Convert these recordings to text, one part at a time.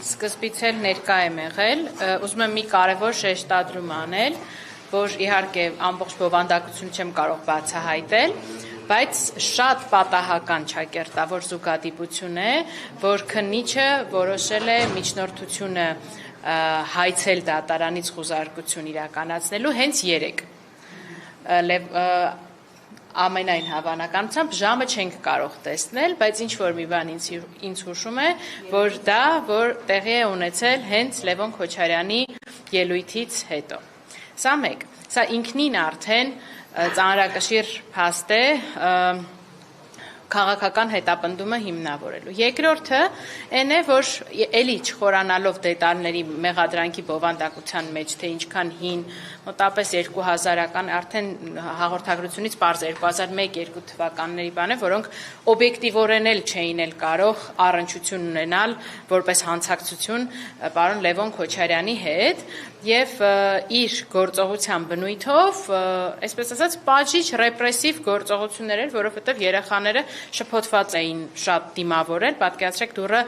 Սկզբից էլ ներկա եմ եղել, ուզում եմ մի կարևոր շեշտադրում անել, որ իհարկե ամբողջ բովանդակությունը չեմ կարող բացահայտել, բայց շատ պատահական ճակերտավոր զուգադիպություն է, որ քննիչը որոշել է միջնորդությունը հայցել դատարանից խուզարկություն իրականացնելու հենց երեկ։ Ամենայն հավանականությամբ ժամը չենք կարող տեսնել, բայց ինչ-որ մի բան ինձ հուշում է, որ դա տեղի է ունեցել հենց Լևոն Քոչարյանի ելույթից հետո։ Սա մեկ, սա ինքնին արդեն ծանրակշիռ փաստ է քաղաքական հետապնդումը հիմնավորելու։ Երկրորդը այն է, որ էլի չխորանալով դետալների մեղադրանքի բովանդակության մեջ, թե ինչքան հին, մոտապես 2000-ական, արդեն հաղորդագրությունից պարզ 2001-2 թվականների բան է, որոնք օբյեկտիվորեն էլ չէին էլ կարող առնչություն ունենալ որպես հանցակցություն պարոն Լևոն Քոչարյանի հետ եւ իր գործողության բնույթով, այսպես ասած, պատժիչ ռեպրեսիվ գործողություններ էր, որովհետեւ երեխաները շփոթված էին շատ դիմավորել, պատկերացրեք դուրը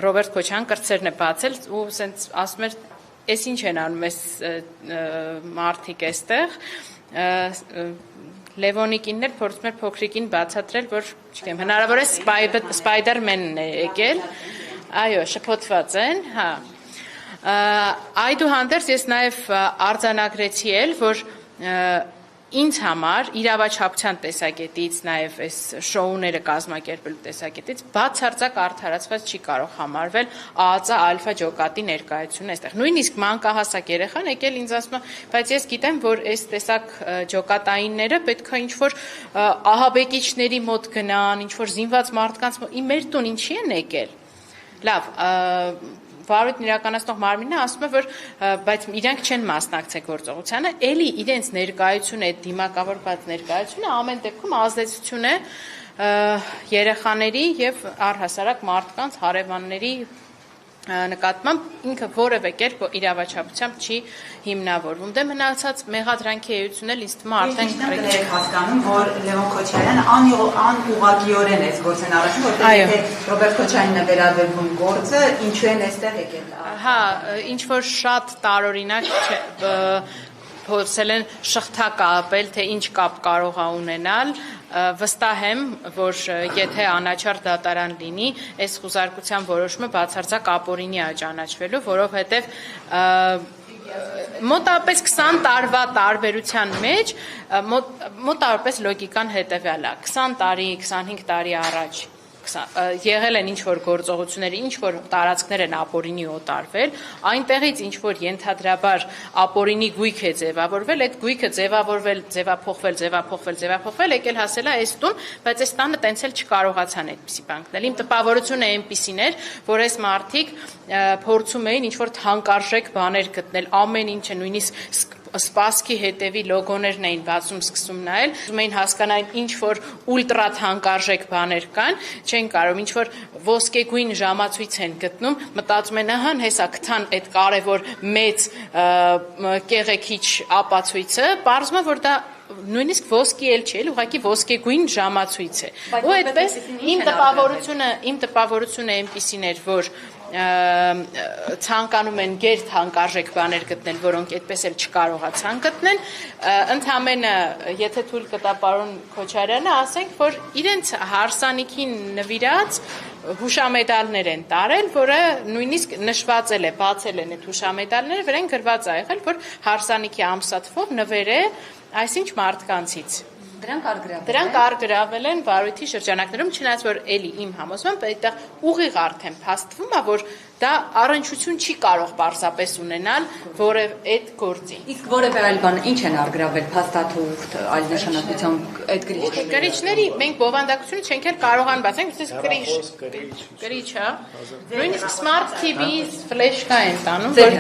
Ռոբերտ Քոչարյան կրտսերն է բացել ու ասենց ասում էր, «Էս ինչ են անում այս մարդիկ այստեղ»։ Լևոնի կինն էլ փորձում էր փոքրիկին բացատրել, որ, չգիտեմ, հնարավոր է Սպայդերմենն է եկել, այո, շփոթված են, հա։ Այդուհանդերձ ես նաև արձանագրեցի էլ, որ ինձ համար իրավաչափության տեսակետից, նաև այս շոուները կազմակերպելու տեսակետից բացարձակ արդարացված չի կարող համարվել ԱԱԾ ալֆա ջոկատի ներկայությունը այստեղ։ Նույնիսկ մանկահասակ երեխան եկել ինձ ասում է, բայց ես գիտեմ, որ այս տեսակ ջոկատայինները պետք է ինչ-որ ահաբեկիչների մոտ գնան, ինչ-որ զինված մարդկանց մոտ, մեր տուն ինչի են եկել։ Լավ, վարույթն իրականացնող մարմինը ասում է, որ բայց իրանք չեն մասնակցել գործողությանը, էլի իրենց ներկայությունը, այդ դիմակավորված ներկայությունը ամեն դեպքում ազդեցություն է երեխաների եւ առհասարակ մարդկանց հարևանների նկատմամբ ինքը որևէ կերպ իրավաչափությամբ չի հիմնավորվում։ Դե մնացած մեղադրանքի էությունը ինձ թվում է արդեն Ինչ եք հասկանում, որ Լևոն Քոչարյանը անուղղակիորեն է գործեն առաջին, որտեղ եթե Ռոբերտ Քոչարյանն է վերաբերվում գործը, ինչու են այստեղ եկել։ Հա, ինչ որ շատ տարօրինակ փորձել են շղթակապել, թե ինչ կապ կարող է ունենալ, վստահ եմ, որ եթե անաչառ դատարան լինի, այս խուզարկության որոշումը բացարձակ ապօրինի է ճանաչվելու, որովհետև մոտավորապես 20 տարվա տարբերության մեջ մոտավորապես լոգիկան հետևյալ է, 20 տարի, 25 տարի առաջ եղել են ինչ-որ գործողություններ, ինչ-որ տարածքներ են ապօրինի օտարվել, այնտեղից ինչ-որ ենթադրաբար ապօրինի գույք է ձևավորվել, այդ գույքը ձևափոխվել, եկել հասել է այս տուն, բայց այս տանը տենց էլ չկարողացան այդպիսի բան գտնել։ Իմ տպավորությունը այնպիսին էր, որ այս մարդիկ փորձում էին ինչ-որ թանկարժեք բաներ գտնել, ամեն ինչը, նույնիսկ սպասքի հետևի լոգոներն էին բացում, սկսում նայել, ուզում էին հասկանալ ինչ-որ ուլտրա թանկարժեք բաներ կան, չեն կարող, ինչ-որ ոսկեգույն ժամացույց են գտնում, մտածում են, ահա, հեսա գտան այդ կարևոր մեծ կեղեքիչ ապացույցը, պարզվում է, որ դա նույնիսկ ոսկի էլ չի, ուղղակի ոսկեգույն ժամացույց է։ Ու այդպես իմ տպավորությունը այնպիսին էր, որ ցանկանում են գերթանկարժեք բաներ գտնել, որոնք այդպես էլ չկարողացան գտնել, ընդամենը, եթե թույլ կտա պարոն Քոչարյանը, ասենք, որ իրենց հարսանիքին նվիրած հուշամեդալներ են տարել, որը նույնիսկ նշված էլ է, բացել են այդ հուշամեդալները, վրան գրված է եղել, որ հարսանիքի ամսաթվով նվեր է այսինչ մարդկանցից։ Դրանք արգրավել են վարույթի շրջանակներում, չնայած որ էլի իմ համոզմամբ այդտեղ ուղիղ արդեն փաստվում է, որ դա առնչություն չի կարող պարզապես ունենալ այդ գործին։ Իսկ որևէ այլ բան ինչ են արգրավել փաստաթուղթ, այլ նշանակությամբ այդ գրիչները։ Գրիչների մենք բովանդակությունը չենք էլ կարողան բացենք, գրիչ, հա։ Նույնիսկ Smart TV-ից ֆլեշկա են տանում, որ